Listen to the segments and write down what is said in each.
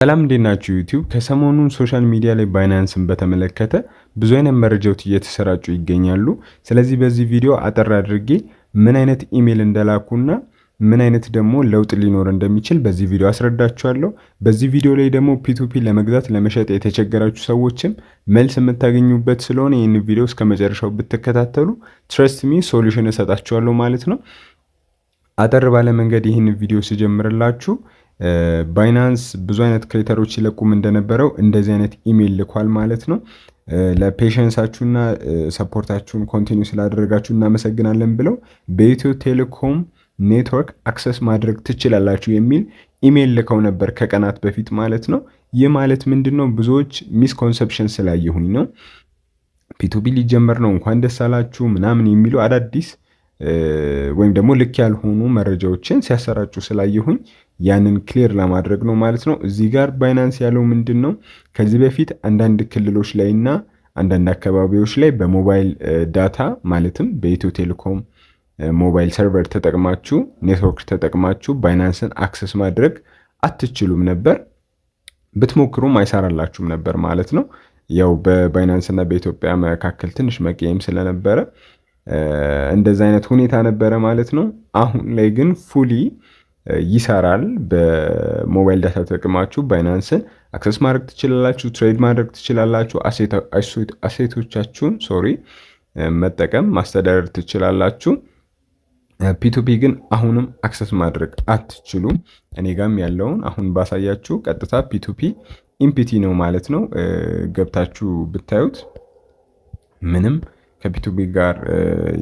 ሰላም እንዴት ናችሁ ዩቲዩብ? ከሰሞኑን ሶሻል ሚዲያ ላይ ባይናንስን በተመለከተ ብዙ አይነት መረጃዎች እየተሰራጩ ይገኛሉ። ስለዚህ በዚህ ቪዲዮ አጠር አድርጌ ምን አይነት ኢሜል እንደላኩና ምን አይነት ደግሞ ለውጥ ሊኖር እንደሚችል በዚህ ቪዲዮ አስረዳችኋለሁ። በዚህ ቪዲዮ ላይ ደግሞ ፒቱፒ ለመግዛት ለመሸጥ የተቸገራችሁ ሰዎችም መልስ የምታገኙበት ስለሆነ ይህን ቪዲዮ እስከ መጨረሻው ብትከታተሉ ትረስት ሚ ሶሉሽን እሰጣችኋለሁ ማለት ነው። አጠር ባለ መንገድ ይህን ቪዲዮ ስጀምርላችሁ ባይናንስ ብዙ አይነት ክሬተሮች ይለቁም እንደነበረው እንደዚህ አይነት ኢሜል ልኳል ማለት ነው። ለፔሸንሳችሁና ሰፖርታችሁን ኮንቲኒው ስላደረጋችሁ እናመሰግናለን ብለው በኢትዮ ቴሌኮም ኔትወርክ አክሰስ ማድረግ ትችላላችሁ የሚል ኢሜል ልከው ነበር ከቀናት በፊት ማለት ነው። ይህ ማለት ምንድን ነው? ብዙዎች ሚስኮንሰፕሽን ስላየሁኝ ነው። ፒቱፒ ሊጀመር ነው እንኳን ደስ አላችሁ ምናምን የሚሉ አዳዲስ ወይም ደግሞ ልክ ያልሆኑ መረጃዎችን ሲያሰራጩ ስላየሁኝ ያንን ክሊር ለማድረግ ነው ማለት ነው። እዚህ ጋር ባይናንስ ያለው ምንድን ነው? ከዚህ በፊት አንዳንድ ክልሎች ላይ እና አንዳንድ አካባቢዎች ላይ በሞባይል ዳታ ማለትም በኢትዮ ቴሌኮም ሞባይል ሰርቨር ተጠቅማችሁ ኔትወርክ ተጠቅማችሁ ባይናንስን አክሰስ ማድረግ አትችሉም ነበር። ብትሞክሩም አይሰራላችሁም ነበር ማለት ነው። ያው በባይናንስ እና በኢትዮጵያ መካከል ትንሽ መቀየም ስለነበረ እንደዛ አይነት ሁኔታ ነበረ ማለት ነው። አሁን ላይ ግን ፉሊ ይሰራል። በሞባይል ዳታ ተጠቅማችሁ ባይናንስን አክሰስ ማድረግ ትችላላችሁ፣ ትሬድ ማድረግ ትችላላችሁ፣ አሴቶቻችሁን መጠቀም ማስተዳደር ትችላላችሁ። ፒቱፒ ግን አሁንም አክሰስ ማድረግ አትችሉም። እኔ ጋም ያለውን አሁን ባሳያችሁ ቀጥታ ፒቱፒ ኢምፒቲ ነው ማለት ነው። ገብታችሁ ብታዩት ምንም ከፒቱፒ ጋር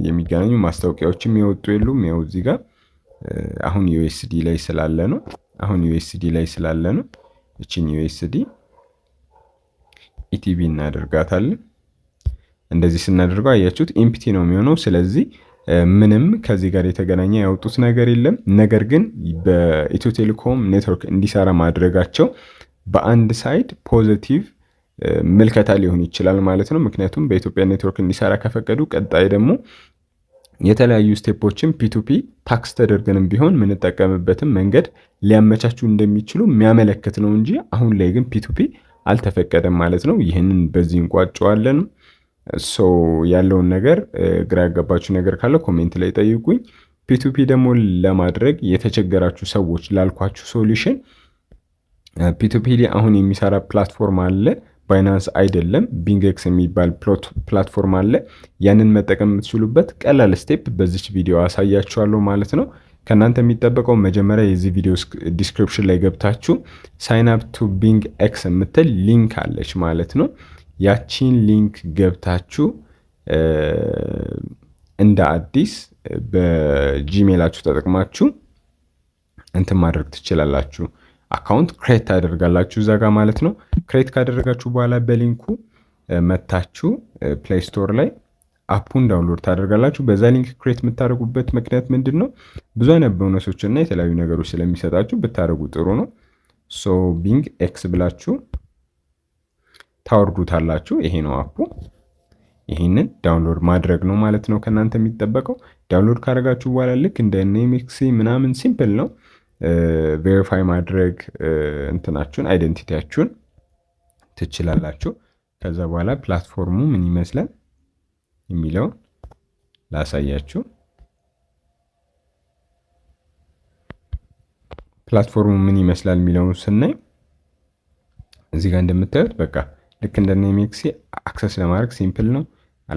የሚገናኙ ማስታወቂያዎችም የወጡ የሉም። ያው እዚህ ጋር አሁን ዩኤስዲ ላይ ስላለ ነው። እቺን ዩኤስዲ ኢቲቢ እናደርጋታለን። እንደዚህ ስናደርገው አያችሁት ኢምፒቲ ነው የሚሆነው። ስለዚህ ምንም ከዚህ ጋር የተገናኘ ያወጡት ነገር የለም። ነገር ግን በኢትዮ ቴሌኮም ኔትወርክ እንዲሰራ ማድረጋቸው በአንድ ሳይድ ፖዚቲቭ ምልከታ ሊሆን ይችላል ማለት ነው። ምክንያቱም በኢትዮጵያ ኔትወርክ እንዲሰራ ከፈቀዱ ቀጣይ ደግሞ የተለያዩ ስቴፖችን ፒቱፒ ታክስ ተደርገንም ቢሆን የምንጠቀምበትን መንገድ ሊያመቻቹ እንደሚችሉ የሚያመለክት ነው እንጂ አሁን ላይ ግን ፒቱፒ አልተፈቀደም ማለት ነው። ይህንን በዚህ እንቋጨዋለን። ያለውን ነገር ግራ ያጋባችሁ ነገር ካለ ኮሜንት ላይ ጠይቁኝ። ፒቱፒ ደግሞ ለማድረግ የተቸገራችሁ ሰዎች ላልኳችሁ ሶሉሽን ፒቱፒ ላይ አሁን የሚሰራ ፕላትፎርም አለ። ባይናንስ አይደለም ቢንግኤክስ የሚባል ፕላትፎርም አለ። ያንን መጠቀም የምትችሉበት ቀላል ስቴፕ በዚች ቪዲዮ አሳያችኋለሁ ማለት ነው። ከእናንተ የሚጠበቀው መጀመሪያ የዚህ ቪዲዮ ዲስክሪፕሽን ላይ ገብታችሁ ሳይን አፕ ቱ ቢንግኤክስ የምትል ሊንክ አለች ማለት ነው። ያቺን ሊንክ ገብታችሁ እንደ አዲስ በጂሜላችሁ ተጠቅማችሁ እንትን ማድረግ ትችላላችሁ። አካውንት ክሬት ታደርጋላችሁ እዛ ጋር ማለት ነው። ክሬት ካደረጋችሁ በኋላ በሊንኩ መታችሁ ፕሌይ ስቶር ላይ አፑን ዳውንሎድ ታደርጋላችሁ። በዛ ሊንክ ክሬት የምታደርጉበት ምክንያት ምንድን ነው? ብዙ አይነት ቦነሶች እና የተለያዩ ነገሮች ስለሚሰጣችሁ ብታደርጉ ጥሩ ነው። ቢንግኤክስ ብላችሁ ታወርዱታላችሁ። ይሄ ነው አፑ። ይህንን ዳውንሎድ ማድረግ ነው ማለት ነው ከእናንተ የሚጠበቀው። ዳውንሎድ ካደረጋችሁ በኋላ ልክ እንደ ኔምክሲ ምናምን ሲምፕል ነው። ቬሪፋይ ማድረግ እንትናችሁን አይደንቲቲያችሁን ትችላላችሁ። ከዛ በኋላ ፕላትፎርሙ ምን ይመስላል የሚለውን ላሳያችሁ። ፕላትፎርሙ ምን ይመስላል የሚለውን ስናይ እዚህ ጋር እንደምታዩት በቃ ልክ እንደ ኔምክሲ አክሰስ ለማድረግ ሲምፕል ነው።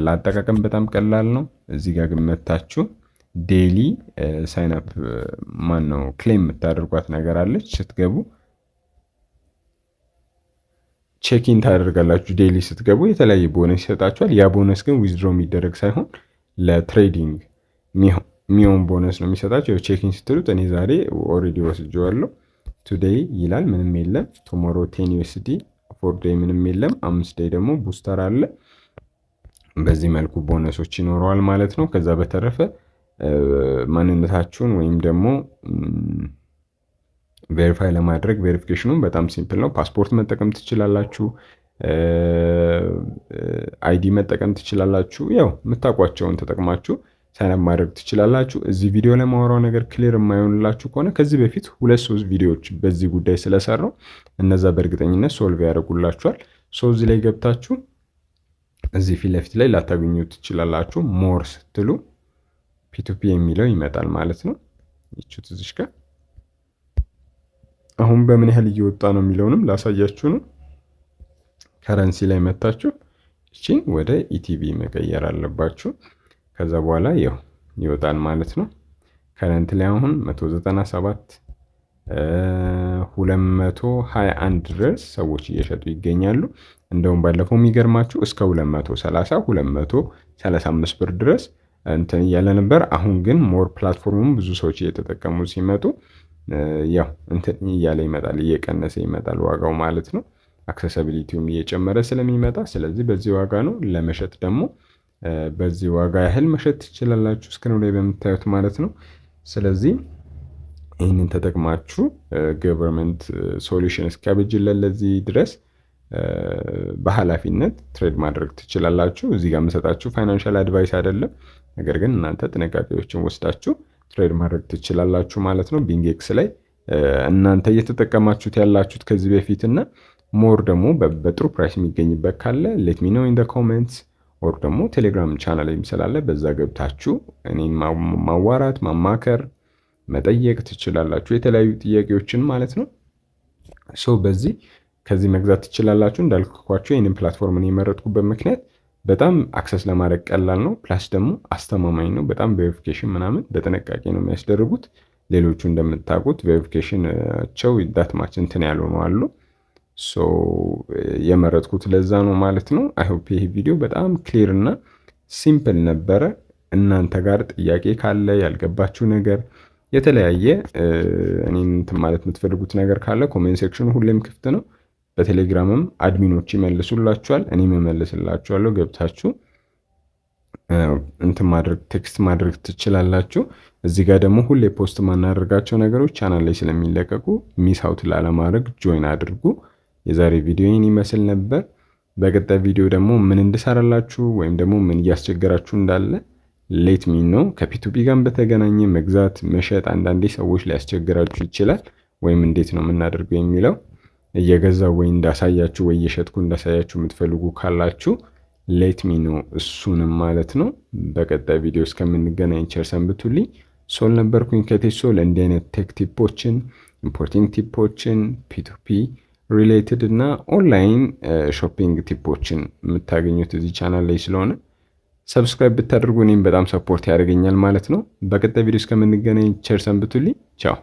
አጠቃቀም በጣም ቀላል ነው። እዚህ ጋር ግን መታችሁ ዴይሊ ሳይን አፕ ክሌም የምታደርጓት ነገር አለች። ስትገቡ ቼኪን ታደርጋላችሁ። ዴይሊ ስትገቡ የተለያየ ቦነስ ይሰጣችኋል። ያ ቦነስ ግን ዊዝድሮ የሚደረግ ሳይሆን ለትሬዲንግ የሚሆን ቦነስ ነው የሚሰጣቸው። ቼኪን ስትሉት እኔ ዛሬ ኦልሬዲ ወስጄዋለሁ። ቱዴይ ይላል ምንም የለም። ቱሞሮ 10 ዩኤስዲ፣ 4 ዴይ ምንም የለም። 5 ዴይ ደግሞ ቡስተር አለ። በዚህ መልኩ ቦነሶች ይኖረዋል ማለት ነው። ከዛ በተረፈ ማንነታችሁን ወይም ደግሞ ቬሪፋይ ለማድረግ ቬሪፊኬሽኑን በጣም ሲምፕል ነው። ፓስፖርት መጠቀም ትችላላችሁ። አይዲ መጠቀም ትችላላችሁ። ያው የምታውቋቸውን ተጠቅማችሁ ሳይን አፕ ማድረግ ትችላላችሁ። እዚህ ቪዲዮ ላይ ማወራው ነገር ክሊር የማይሆንላችሁ ከሆነ ከዚህ በፊት 2-3 ቪዲዮዎች በዚህ ጉዳይ ስለሰራው እነዛ በእርግጠኝነት ሶልቭ ያደርጉላችኋል። እዚህ ላይ ገብታችሁ እዚህ ፊት ለፊት ላይ ላታገኙ ትችላላችሁ። ሞር ስትሉ ፒቱፒ የሚለው ይመጣል ማለት ነው። ይቹት እዚህ ጋር አሁን በምን ያህል እየወጣ ነው የሚለውንም ላሳያችሁ ነው። ከረንሲ ላይ መታችሁ እቺን ወደ ኢቲቪ መቀየር አለባችሁ። ከዛ በኋላ ያው ይወጣል ማለት ነው። ከረንት ላይ አሁን 197 221 ድረስ ሰዎች እየሸጡ ይገኛሉ። እንደውም ባለፈው የሚገርማችሁ እስከ 230 235 ብር ድረስ እንትን እያለ ነበር። አሁን ግን ሞር ፕላትፎርሙም ብዙ ሰዎች እየተጠቀሙ ሲመጡ ያው እንትን እያለ ይመጣል፣ እየቀነሰ ይመጣል ዋጋው ማለት ነው። አክሰሲቢሊቲውም እየጨመረ ስለሚመጣ ስለዚህ በዚህ ዋጋ ነው። ለመሸጥ ደግሞ በዚህ ዋጋ ያህል መሸጥ ትችላላችሁ እስክሪኑ ላይ በምታዩት ማለት ነው። ስለዚህ ይህንን ተጠቅማችሁ ገቨርንመንት ሶሉሽን እስኪያበጅለን ለዚህ ድረስ በኃላፊነት ትሬድ ማድረግ ትችላላችሁ። እዚህ ጋር የምሰጣችሁ ፋይናንሻል አድቫይስ አይደለም፣ ነገር ግን እናንተ ጥንቃቄዎችን ወስዳችሁ ትሬድ ማድረግ ትችላላችሁ ማለት ነው። ቢንጌክስ ላይ እናንተ እየተጠቀማችሁት ያላችሁት ከዚህ በፊት እና ሞር ደግሞ በጥሩ ፕራይስ የሚገኝበት ካለ ሌት ሚ ኖ ኢን ዘ ኮሜንትስ ኦር ደግሞ ቴሌግራም ቻናል ላይ ስላለ በዛ ገብታችሁ እኔን ማዋራት፣ ማማከር፣ መጠየቅ ትችላላችሁ የተለያዩ ጥያቄዎችን ማለት ነው። በዚህ ከዚህ መግዛት ትችላላችሁ። እንዳልኳችሁ ይህንን ፕላትፎርምን የመረጥኩበት ምክንያት በጣም አክሰስ ለማድረግ ቀላል ነው፣ ፕላስ ደግሞ አስተማማኝ ነው። በጣም ቬሪፊኬሽን ምናምን በጥንቃቄ ነው የሚያስደርጉት። ሌሎቹ እንደምታውቁት ቬሪፊኬሽናቸው ዳትማች እንትን ያልሆኑ አሉ። የመረጥኩት ለዛ ነው ማለት ነው። አይ ሆፕ ይሄ ቪዲዮ በጣም ክሊር እና ሲምፕል ነበረ። እናንተ ጋር ጥያቄ ካለ ያልገባችሁ ነገር የተለያየ እኔን እንትን ማለት የምትፈልጉት ነገር ካለ ኮሜንት ሴክሽኑ ሁሌም ክፍት ነው። በቴሌግራምም አድሚኖች ይመልሱላችኋል፣ እኔም እመልስላችኋለሁ። ገብታችሁ እንትን ማድረግ ቴክስት ማድረግ ትችላላችሁ። እዚህ ጋር ደግሞ ሁሌ ፖስት ማናደርጋቸው ነገሮች ቻናል ላይ ስለሚለቀቁ ሚስ አውት ላለማድረግ ጆይን አድርጉ። የዛሬ ቪዲዮ ይህን ይመስል ነበር። በቀጣይ ቪዲዮ ደግሞ ምን እንድሰራላችሁ ወይም ደግሞ ምን እያስቸገራችሁ እንዳለ ሌት ሚ ነው። ከፒቱፒ ጋር በተገናኘ መግዛት መሸጥ አንዳንዴ ሰዎች ሊያስቸግራችሁ ይችላል። ወይም እንዴት ነው የምናደርገው የሚለው እየገዛው ወይ እንዳሳያችሁ ወይ እየሸጥኩ እንዳሳያችሁ የምትፈልጉ ካላችሁ ሌት ሚ ነው እሱንም ማለት ነው። በቀጣይ ቪዲዮ እስከምንገናኝ ቸር ሰንብቱልኝ። ሶል ነበርኩኝ ከቴሶል። እንዲህ አይነት ቴክ ቲፖችን፣ ኢምፖርቲንግ ቲፖችን፣ ፒቱፒ ሪሌትድ እና ኦንላይን ሾፒንግ ቲፖችን የምታገኙት እዚህ ቻናል ላይ ስለሆነ ሰብስክራይብ ብታደርጉ እኔም በጣም ሰፖርት ያደርገኛል ማለት ነው። በቀጣይ ቪዲዮ እስከምንገናኝ ቸር ሰንብቱልኝ። ቻው።